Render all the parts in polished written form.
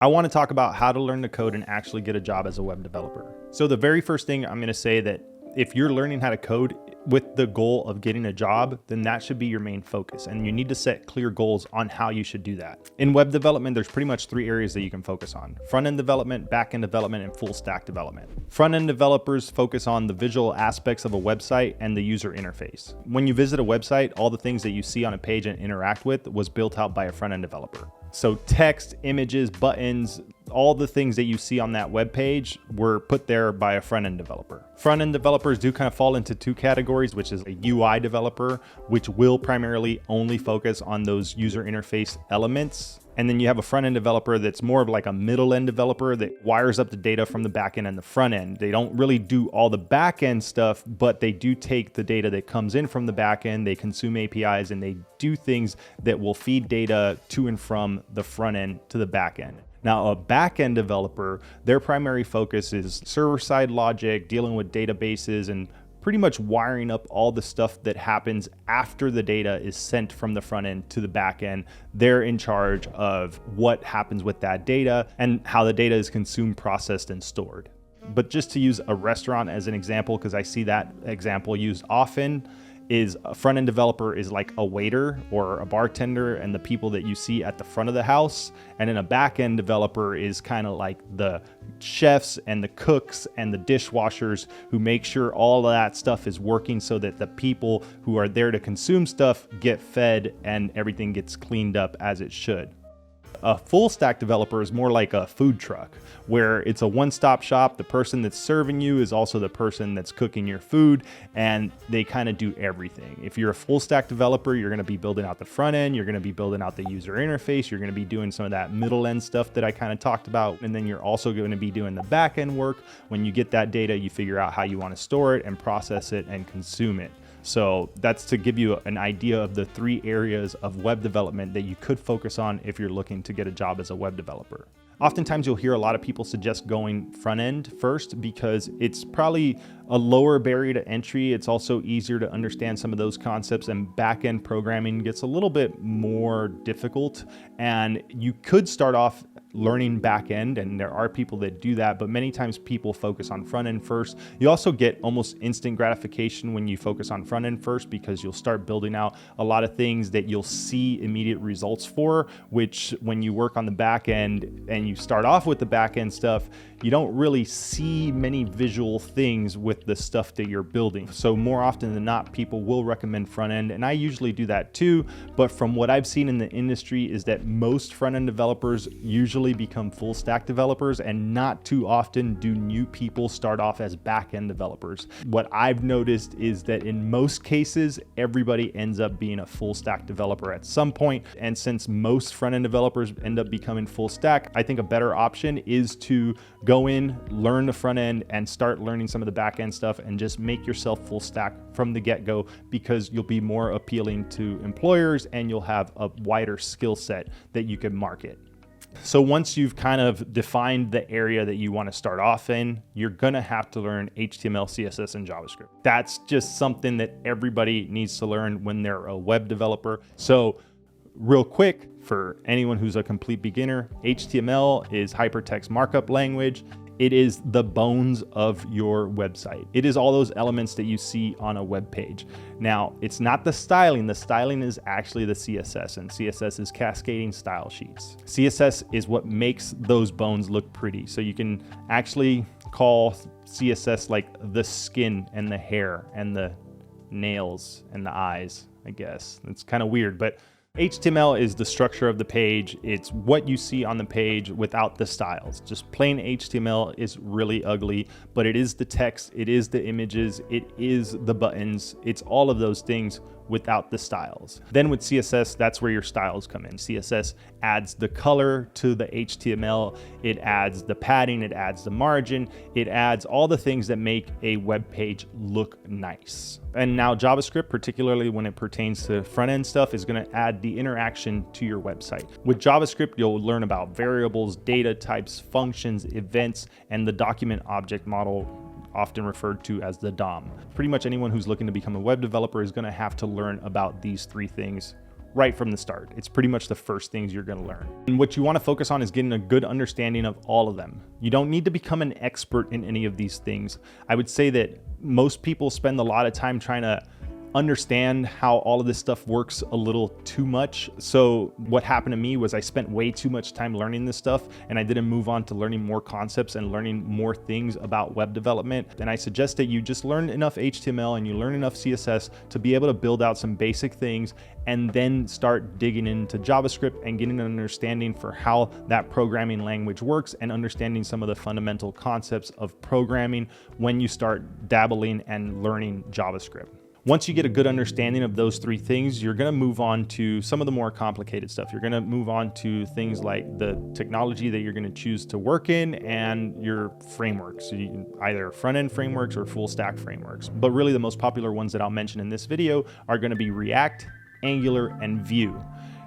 I want to talk about how to learn the code and actually get a job as a web developer. So the very first thing I'm going to say that if you're learning how to code with the goal of getting a job, then that should be your main focus. And you need to set clear goals on how you should do that. In web development, there's pretty much three areas that you can focus on: front-end development, back-end development, and full stack development. Front-end developers focus on the visual aspects of a website and the user interface. When you visit a website, all the things that you see on a page and interact with was built out by a front-end developer. So text, images, buttons, all the things that you see on that web page were put there by a front-end developer. Front-end developers do kind of fall into two categories, which is a UI developer, which will primarily only focus on those user interface elements. And then you have a front-end developer that's more of like a middle-end developer that wires up the data from the back-end and the front-end. They don't really do all the back-end stuff, but they do take the data that comes in from the back-end, they consume APIs, and they do things that will feed data to and from the front-end to the back-end. Now, a back-end developer, their primary focus is server-side logic, dealing with databases, and pretty much wiring up all the stuff that happens after the data is sent from the front end to the back end. They're in charge of what happens with that data and how the data is consumed, processed, and stored. But just to use a restaurant as an example, because I see that example used often, is a front-end developer is like a waiter or a bartender and the people that you see at the front of the house. And then a back-end developer is kind of like the chefs and the cooks and the dishwashers who make sure all of that stuff is working so that the people who are there to consume stuff get fed and everything gets cleaned up as it should. A full stack developer is more like a food truck, where it's a one-stop shop. The person that's serving you is also the person that's cooking your food, and they kind of do everything. If you're a full stack developer, you're going to be building out the front end, you're going to be building out the user interface, you're going to be doing some of that middle end stuff that I kind of talked about, and then you're also going to be doing the back end work. When you get that data, you figure out how you want to store it and process it and consume it. So that's to give you an idea of the three areas of web development that you could focus on if you're looking to get a job as a web developer. Oftentimes you'll hear a lot of people suggest going front end first because it's probably a lower barrier to entry. It's also easier to understand some of those concepts, and back end programming gets a little bit more difficult. And you could start off learning back end, and there are people that do that, but many times people focus on front end first. You also get almost instant gratification when you focus on front end first, because you'll start building out a lot of things that you'll see immediate results for, which when you work on the back end and you start off with the back end stuff, you don't really see many visual things with the stuff that you're building. So more often than not, people will recommend front end, and I usually do that too. But from what I've seen in the industry is that most front end developers usually become full stack developers, and not too often do new people start off as back end developers. What I've noticed is that in most cases, everybody ends up being a full stack developer at some point. And since most front end developers end up becoming full stack, I think a better option is to go in, learn the front end, and start learning some of the back end stuff, and just make yourself full stack from the get-go, because you'll be more appealing to employers and you'll have a wider skill set that you can market. So once you've kind of defined the area that you want to start off in, you're going to have to learn HTML, CSS, and JavaScript. That's just something that everybody needs to learn when they're a web developer. So real quick, for anyone who's a complete beginner, HTML is hypertext markup language. It is the bones of your website. It is all those elements that you see on a web page. Now, it's not the styling. The styling is actually the CSS, and CSS is cascading style sheets. CSS is what makes those bones look pretty. So you can actually call CSS like the skin and the hair and the nails and the eyes, I guess. It's kind of weird, but HTML is the structure of the page. It's what you see on the page without the styles. Just plain HTML is really ugly, but it is the text, it is the images, it is the buttons, it's all of those things without the styles. Then with CSS, that's where your styles come in. CSS adds the color to the HTML, it adds the padding, it adds the margin, it adds all the things that make a web page look nice. And now JavaScript, particularly when it pertains to front-end stuff, is going to add the interaction to your website. With JavaScript, you'll learn about variables, data types, functions, events, and the document object model, often referred to as the DOM. Pretty much anyone who's looking to become a web developer is going to have to learn about these three things right from the start. It's pretty much the first things you're going to learn. And what you want to focus on is getting a good understanding of all of them. You don't need to become an expert in any of these things. I would say that most people spend a lot of time trying to understand how all of this stuff works a little too much. So what happened to me was I spent way too much time learning this stuff, and I didn't move on to learning more concepts and learning more things about web development. And I suggest that you just learn enough HTML and you learn enough CSS to be able to build out some basic things, and then start digging into JavaScript and getting an understanding for how that programming language works, and understanding some of the fundamental concepts of programming when you start dabbling and learning JavaScript. Once you get a good understanding of those three things, you're going to move on to some of the more complicated stuff. You're going to move on to things like the technology that you're going to choose to work in and your frameworks, either front-end frameworks or full-stack frameworks. But really the most popular ones that I'll mention in this video are going to be React, Angular, and Vue.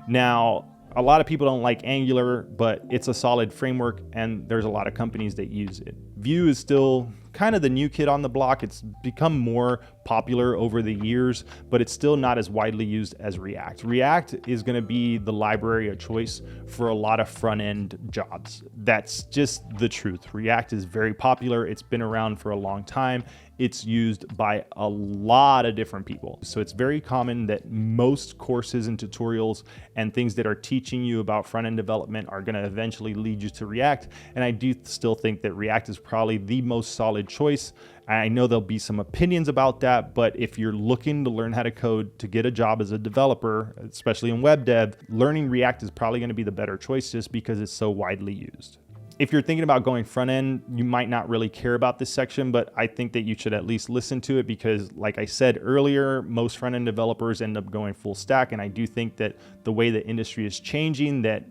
Now, a lot of people don't like Angular, but it's a solid framework and there's a lot of companies that use it. Vue is still kind of the new kid on the block. It's become more popular over the years, but it's still not as widely used as React. React is going to be the library of choice for a lot of front-end jobs. That's just the truth. React is very popular. It's been around for a long time. It's used by a lot of different people. So it's very common that most courses and tutorials and things that are teaching you about front-end development are going to eventually lead you to React. And I do still think that React is probably the most solid choice. I know there'll be some opinions about that, but if you're looking to learn how to code to get a job as a developer, especially in web dev, learning React is probably going to be the better choice just because it's so widely used. If you're thinking about going front end, you might not really care about this section, but I think that you should at least listen to it because, like I said earlier, most front end developers end up going full stack. And I do think that the way the industry is changing, that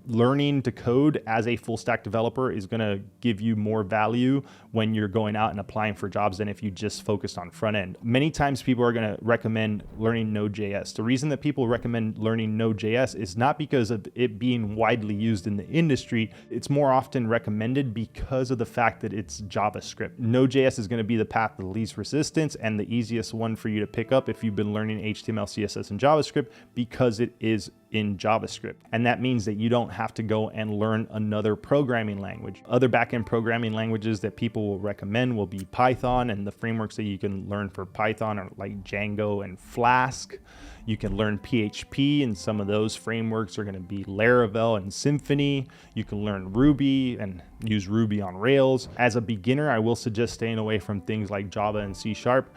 learning to code as a full stack developer is going to give you more value when you're going out and applying for jobs than if you just focused on front end. Many times people are going to recommend learning Node.js. The reason that people recommend learning Node.js is not because of it being widely used in the industry. It's more often recommended because of the fact that it's JavaScript. Node.js is going to be the path of least resistance and the easiest one for you to pick up if you've been learning HTML, CSS, and JavaScript because it is in JavaScript. And that means that you don't have to go and learn another programming language. Other backend programming languages that people will recommend will be Python, and the frameworks that you can learn for Python are like Django and Flask. You can learn PHP, and some of those frameworks are going to be Laravel and Symfony. You can learn Ruby and use Ruby on Rails. As a beginner, I will suggest staying away from things like Java and C#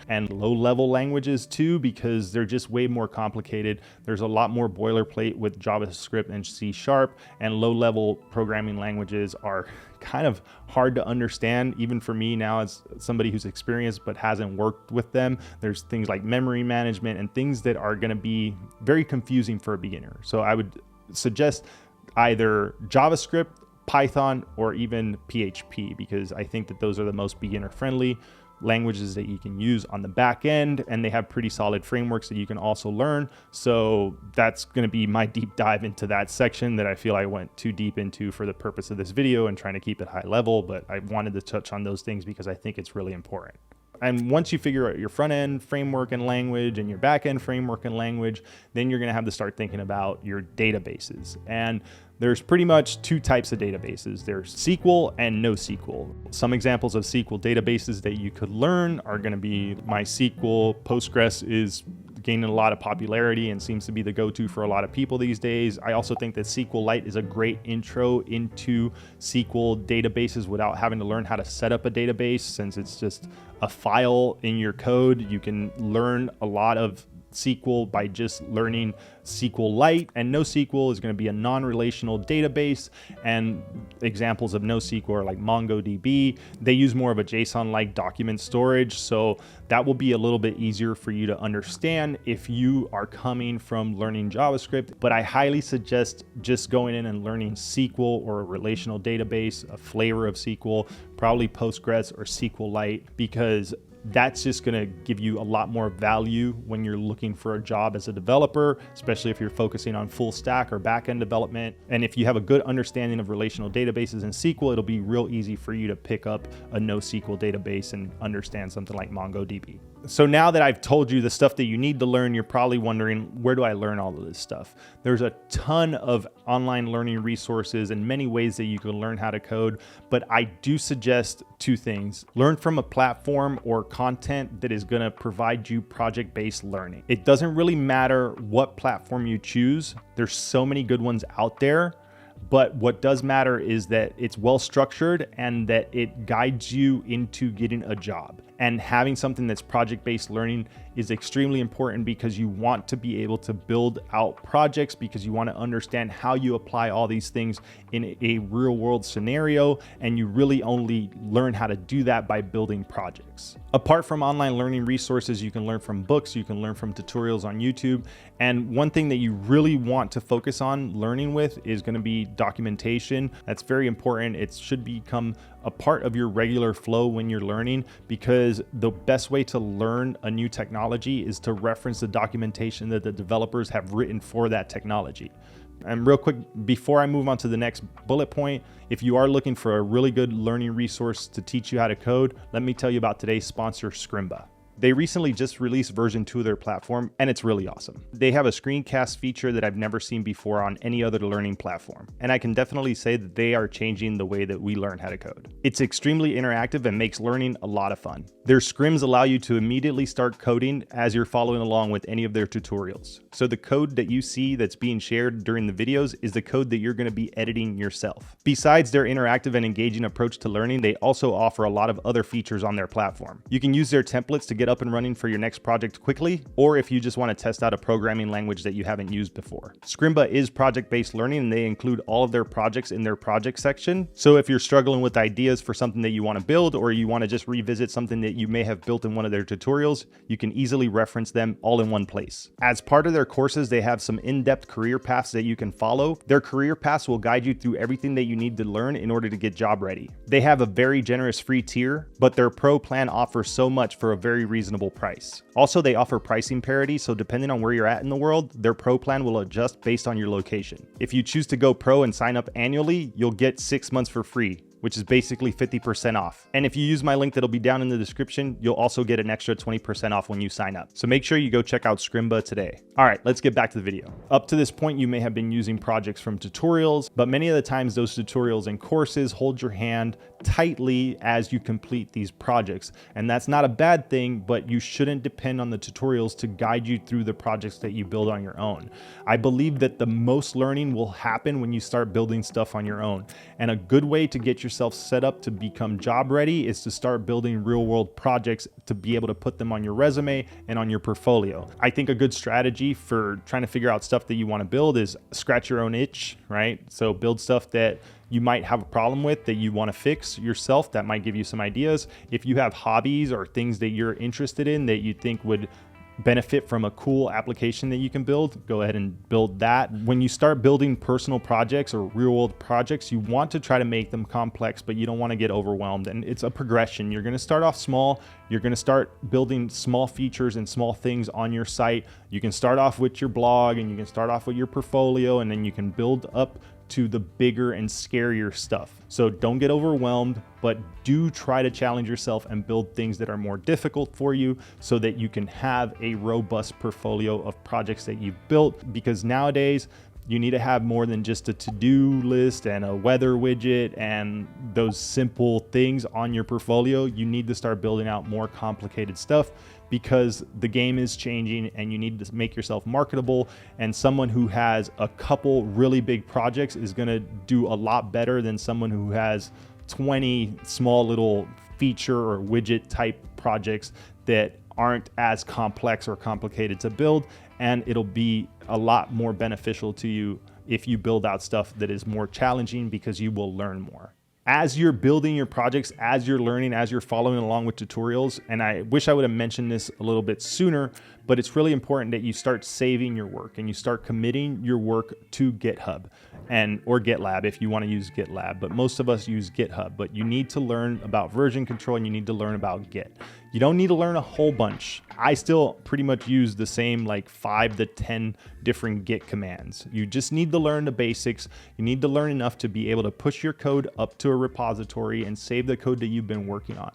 and low-level languages too, because they're just way more complicated. There's a lot more boilerplate with JavaScript and C#, and low-level programming languages are kind of hard to understand, even for me now as somebody who's experienced but hasn't worked with them. There's things like memory management and things that are going to be very confusing for a beginner. So I would suggest either JavaScript, Python, or even PHP, because I think that those are the most beginner friendly languages that you can use on the back end, and they have pretty solid frameworks that you can also learn. So that's going to be my deep dive into that section that I feel I went too deep into for the purpose of this video and trying to keep it high level, but I wanted to touch on those things because I think it's really important. And once you figure out your front end framework and language and your back end framework and language, then you're going to have to start thinking about your databases. And there's pretty much two types of databases. There's SQL and NoSQL. Some examples of SQL databases that you could learn are going to be MySQL. Postgres is gaining a lot of popularity and seems to be the go-to for a lot of people these days. I also think that SQLite is a great intro into SQL databases without having to learn how to set up a database. Since it's just a file in your code, you can learn a lot of SQL by just learning SQLite. And NoSQL is going to be a non-relational database, and examples of NoSQL are like MongoDB. They use more of a JSON-like document storage, so that will be a little bit easier for you to understand if you are coming from learning JavaScript. But I highly suggest just going in and learning SQL or a relational database, a flavor of SQL, probably Postgres or SQLite, because that's just going to give you a lot more value when you're looking for a job as a developer, especially if you're focusing on full stack or back-end development. And if you have a good understanding of relational databases and SQL, it'll be real easy for you to pick up a NoSQL database and understand something like MongoDB. So now that I've told you the stuff that you need to learn, you're probably wondering, where do I learn all of this stuff? There's a ton of online learning resources and many ways that you can learn how to code, but I do suggest two things. Learn from a platform or content that is going to provide you project-based learning. It doesn't really matter what platform you choose. There's so many good ones out there. But what does matter is that it's well structured and that it guides you into getting a job. And having something that's project-based learning is extremely important because you want to be able to build out projects, because you want to understand how you apply all these things in a real world scenario. And you really only learn how to do that by building projects. Apart from online learning resources, you can learn from books, you can learn from tutorials on YouTube. And one thing that you really want to focus on learning with is going to be documentation. That's very important. It should become a part of your regular flow when you're learning, because the best way to learn a new technology is to reference the documentation that the developers have written for that technology. And real quick, before I move on to the next bullet point, if you are looking for a really good learning resource to teach you how to code, let me tell you about today's sponsor, Scrimba. They recently just released version 2 of their platform, and it's really awesome. They have a screencast feature that I've never seen before on any other learning platform, and I can definitely say that they are changing the way that we learn how to code. It's extremely interactive and makes learning a lot of fun. Their scrims allow you to immediately start coding as you're following along with any of their tutorials. So the code that you see that's being shared during the videos is the code that you're going to be editing yourself. Besides their interactive and engaging approach to learning, they also offer a lot of other features on their platform. You can use their templates to get up and running for your next project quickly, or if you just want to test out a programming language that you haven't used before. Scrimba is project-based learning, and they include all of their projects in their project section. So if you're struggling with ideas for something that you want to build, or you want to just revisit something that you may have built in one of their tutorials, you can easily reference them all in one place. As part of their courses, they have some in-depth career paths that you can follow. Their career paths will guide you through everything that you need to learn in order to get job ready. They have a very generous free tier, but their pro plan offers so much for a very reasonable price. Also, they offer pricing parity, so depending on where you're at in the world, their pro plan will adjust based on your location. If you choose to go pro and sign up annually, you'll get 6 months for free, which is basically 50% off. And if you use my link that'll be down in the description, you'll also get an extra 20% off when you sign up. So make sure you go check out Scrimba today. All right, let's get back to the video. Up to this point, you may have been using projects from tutorials, but many of the times those tutorials and courses hold your hand tightly as you complete these projects. And that's not a bad thing, but you shouldn't depend on the tutorials to guide you through the projects that you build on your own. I believe that the most learning will happen when you start building stuff on your own. And a good way to get yourself set up to become job ready is to start building real world projects to be able to put them on your resume and on your portfolio. I think a good strategy for trying to figure out stuff that you want to build is scratch your own itch, right? So build stuff that you might have a problem with that you want to fix yourself. That might give you some ideas. If you have hobbies or things that you're interested in that you think would benefit from a cool application that you can build, go ahead and build that. When you start building personal projects or real world projects, you want to try to make them complex, but you don't want to get overwhelmed. And it's a progression. You're going to start off small. You're going to start building small features and small things on your site. You can start off with your blog, and you can start off with your portfolio, and then you can build up to the bigger and scarier stuff. So don't get overwhelmed, but do try to challenge yourself and build things that are more difficult for you so that you can have a robust portfolio of projects that you've built. Because nowadays, you need to have more than just a to-do list and a weather widget and those simple things on your portfolio. You need to start building out more complicated stuff because the game is changing and you need to make yourself marketable. And someone who has a couple really big projects is going to do a lot better than someone who has 20 small little feature or widget type projects that aren't as complex or complicated to build. And it'll be a lot more beneficial to you if you build out stuff that is more challenging because you will learn more. As you're building your projects, as you're learning, as you're following along with tutorials, and I wish I would have mentioned this a little bit sooner, but it's really important that you start saving your work and you start committing your work to GitHub or GitLab if you want to use GitLab, but most of us use GitHub. But you need to learn about version control and you need to learn about Git. You don't need to learn a whole bunch. I still pretty much use the same like 5 to 10 different Git commands. You just need to learn the basics. You need to learn enough to be able to push your code up to a repository and save the code that you've been working on.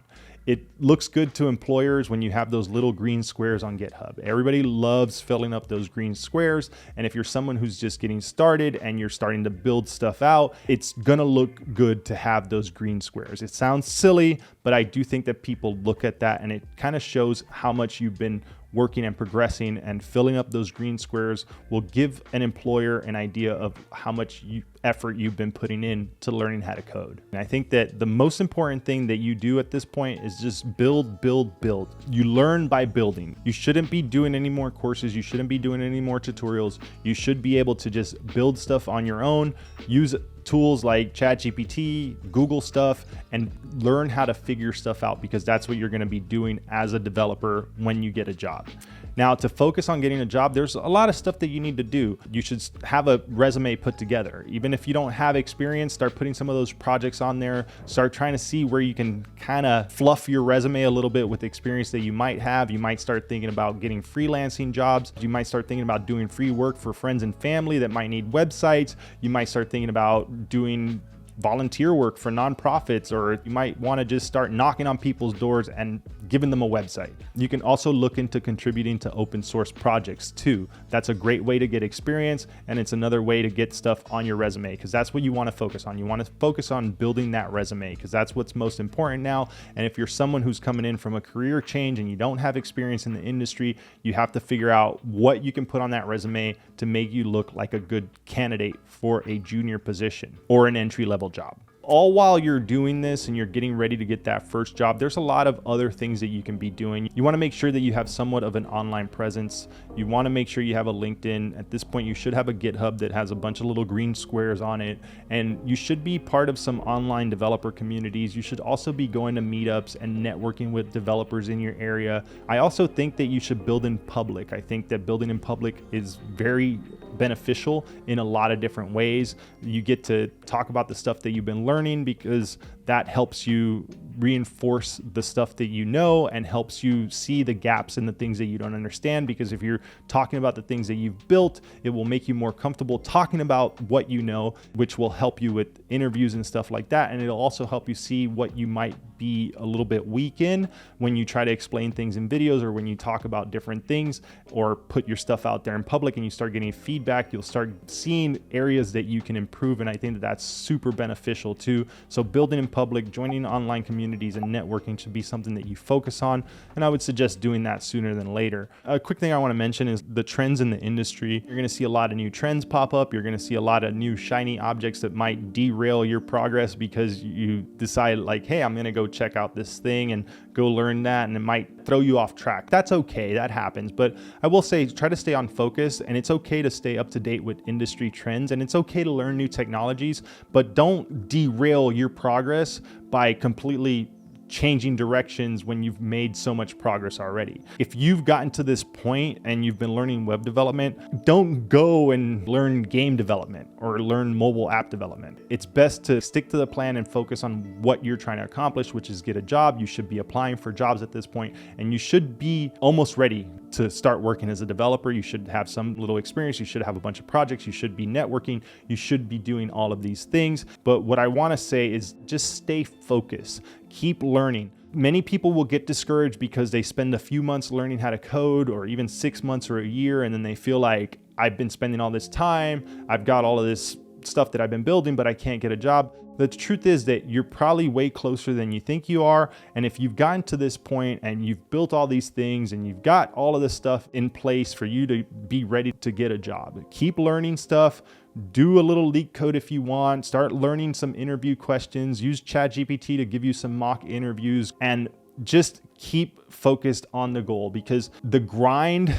It looks good to employers when you have those little green squares on GitHub. Everybody loves filling up those green squares. And if you're someone who's just getting started and you're starting to build stuff out, it's gonna look good to have those green squares. It sounds silly, but I do think that people look at that and it kind of shows how much you've been working and progressing, and filling up those green squares will give an employer an idea of how much effort you've been putting in to learning how to code. And I think that the most important thing that you do at this point is just build, build, build. You learn by building. You shouldn't be doing any more courses. You shouldn't be doing any more tutorials. You should be able to just build stuff on your own, use tools like ChatGPT, Google stuff, and learn how to figure stuff out, because that's what you're going to be doing as a developer when you get a job. Now, to focus on getting a job, there's a lot of stuff that you need to do. You should have a resume put together. Even if you don't have experience, start putting some of those projects on there. Start trying to see where you can kind of fluff your resume a little bit with experience that you might have. You might start thinking about getting freelancing jobs. You might start thinking about doing free work for friends and family that might need websites. You might start thinking about doing volunteer work for nonprofits, or you might want to just start knocking on people's doors and giving them a website. You can also look into contributing to open source projects too. That's a great way to get experience, and it's another way to get stuff on your resume, because that's what you want to focus on. You want to focus on building that resume, because that's what's most important now. And if you're someone who's coming in from a career change and you don't have experience in the industry, you have to figure out what you can put on that resume to make you look like a good candidate for a junior position or an entry-level job. All while you're doing this and you're getting ready to get that first job, there's a lot of other things that you can be doing. You want to make sure that you have somewhat of an online presence. You want to make sure you have a LinkedIn. At this point, you should have a GitHub that has a bunch of little green squares on it. And you should be part of some online developer communities. You should also be going to meetups and networking with developers in your area. I also think that you should build in public. I think that building in public is very beneficial in a lot of different ways. You get to talk about the stuff that you've been learning, because that helps you reinforce the stuff that you know and helps you see the gaps in the things that you don't understand. Because if you're talking about the things that you've built, it will make you more comfortable talking about what you know, which will help you with interviews and stuff like that. And it'll also help you see what you might be a little bit weak in when you try to explain things in videos, or when you talk about different things or put your stuff out there in public and you start getting feedback. You'll start seeing areas that you can improve, and I think that that's super beneficial too. So building in public, joining online communities, and networking should be something that you focus on, and I would suggest doing that sooner than later. A quick thing I want to mention is the trends in the industry. You're going to see a lot of new trends pop up. You're going to see a lot of new shiny objects that might derail your progress because you decide like, hey, I'm going to go check out this thing and go learn that, and it might throw you off track. That's okay, that happens. But I will say, try to stay on focus, and it's okay to stay up to date with industry trends, and it's okay to learn new technologies, but don't derail your progress by completely changing directions when you've made so much progress already. If you've gotten to this point and you've been learning web development, don't go and learn game development or learn mobile app development. It's best to stick to the plan and focus on what you're trying to accomplish, which is get a job. You should be applying for jobs at this point, and you should be almost ready to start working as a developer. You should have some little experience. You should have a bunch of projects. You should be networking. You should be doing all of these things. But what I want to say is just stay focused. Keep learning. Many people will get discouraged because they spend a few months learning how to code, or even 6 months or a year, and then they feel like, I've been spending all this time, I've got all of this stuff that I've been building, but I can't get a job. The truth is that you're probably way closer than you think you are. And if you've gotten to this point and you've built all these things and you've got all of this stuff in place for you to be ready to get a job, keep learning stuff. Do a little leak code if you want. Start learning some interview questions. Use ChatGPT to give you some mock interviews, and just keep focused on the goal, because the grind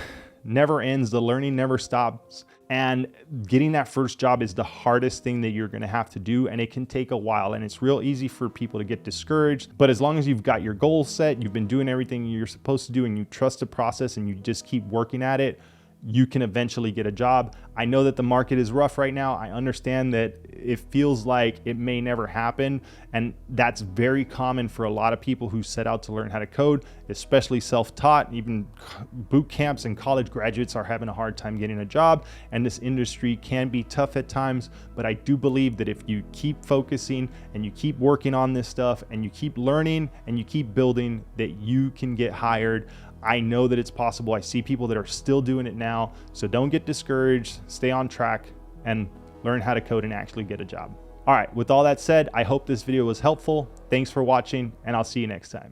never ends. The learning never stops. And getting that first job is the hardest thing that you're going to have to do, and it can take a while, and it's real easy for people to get discouraged. But as long as you've got your goals set, you've been doing everything you're supposed to do, and you trust the process and you just keep working at it, you can eventually get a job. I know that the market is rough right now. I understand that it feels like it may never happen. And that's very common for a lot of people who set out to learn how to code, especially self-taught. Even boot camps and college graduates are having a hard time getting a job. And this industry can be tough at times, but I do believe that if you keep focusing and you keep working on this stuff and you keep learning and you keep building, that you can get hired. I know that it's possible. I see people that are still doing it now. So don't get discouraged, stay on track, and learn how to code and actually get a job. All right, with all that said, I hope this video was helpful. Thanks for watching, and I'll see you next time.